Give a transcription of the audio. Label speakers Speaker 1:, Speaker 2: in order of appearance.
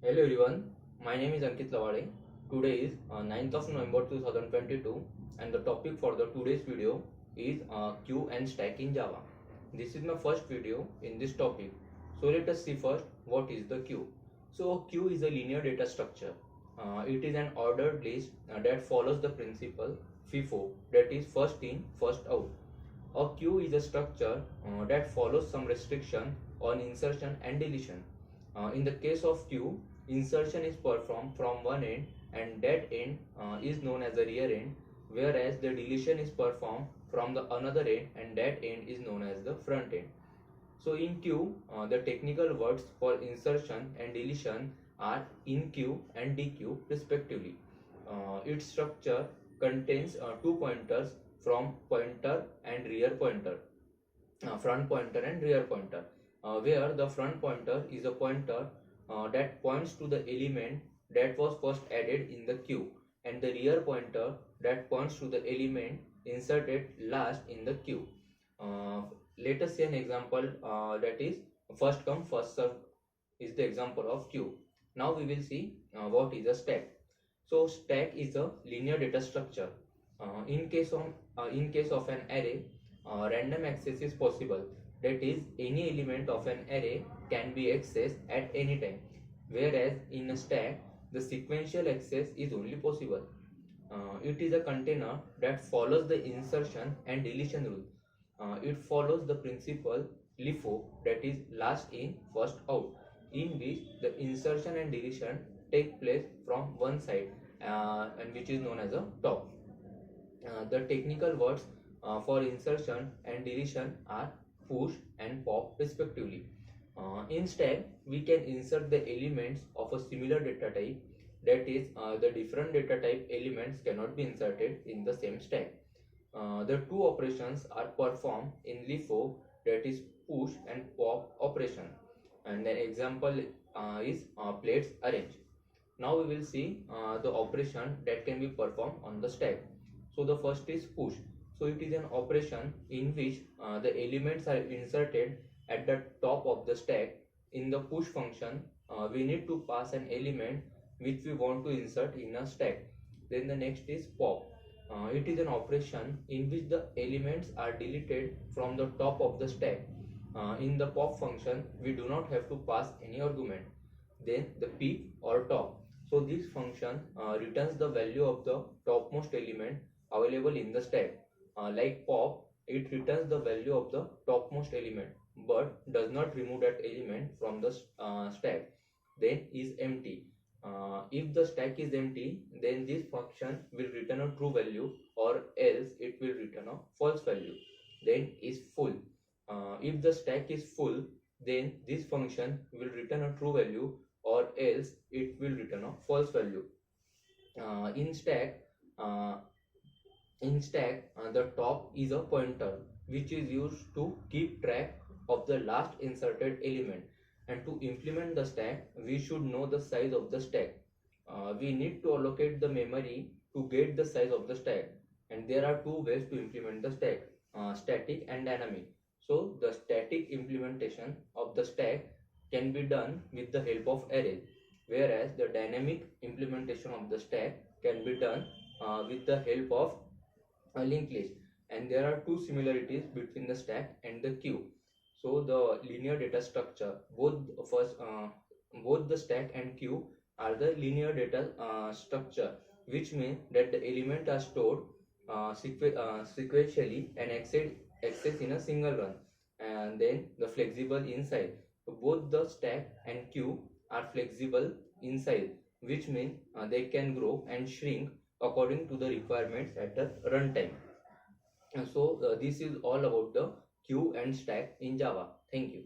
Speaker 1: Hello everyone, my name is Ankit Lawade. Today is 9th of November 2022 and the topic for the today's video is queue and stack in Java. This is my first video in this topic. So let us see first what is the queue. So a queue is a linear data structure. It is an ordered list that follows the principle FIFO, that is first in, first out. A queue is a structure that follows some restriction on insertion and deletion. In the case of queue, insertion is performed from one end and that end is known as the rear end, whereas the deletion is performed from the another end and that end is known as the front end. So in queue, the technical words for insertion and deletion are in queue and dequeue respectively. Its structure contains two pointers from pointer and rear pointer, front pointer and rear pointer, where the front pointer is a pointer that points to the element that was first added in the queue, and the rear pointer that points to the element inserted last in the queue. Let us see an example that is first come first serve is the example of queue. Now we will see what is a stack. So stack is a linear data structure. In case of an array, random access is possible. That is, any element of an array can be accessed at any time. Whereas in a stack, the sequential access is only possible. It is a container that follows the insertion and deletion rule. It follows the principle LIFO, that is last in, first out, in which the insertion and deletion take place from one side and which is known as a top. The technical words for insertion and deletion are push and pop respectively. In stack, we can insert the elements of a similar data type, that is, the different data type elements cannot be inserted in the same stack. The two operations are performed in LIFO, that is push and pop operation, and the example is plates arrange. Now we will see the operation that can be performed on the stack. So the first is push. So it is an operation in which the elements are inserted at the top of the stack. In the push function, we need to pass an element which we want to insert in a stack. Then the next is pop. It is an operation in which the elements are deleted from the top of the stack. In the pop function, we do not have to pass any argument. Then the peek or top. So this function returns the value of the topmost element available in the stack. Like pop, it returns the value of the topmost element but does not remove that element from the stack. Then is empty. If the stack is empty, then this function will return a true value or else it will return a false value. Then is full. If the stack is full, then this function will return a true value or else it will return a false value. Uh, in stack, uh, the top is a pointer which is used to keep track of the last inserted element. And to implement the stack, we should know the size of the stack. We need to allocate the memory to get the size of the stack. And there are two ways to implement the stack, static and dynamic. So the static implementation of the stack can be done with the help of arrays, whereas the dynamic implementation of the stack can be done with the help of a linked list. And there are two similarities between the stack and the queue. So the linear data structure, both the stack and queue are the linear data structure, which means that the elements are stored sequentially and access in a single run, and then the flexible inside. So both the stack and queue are flexible inside, which means they can grow and shrink according to the requirements at the runtime. So this is all about the queue and stack in Java. Thank you.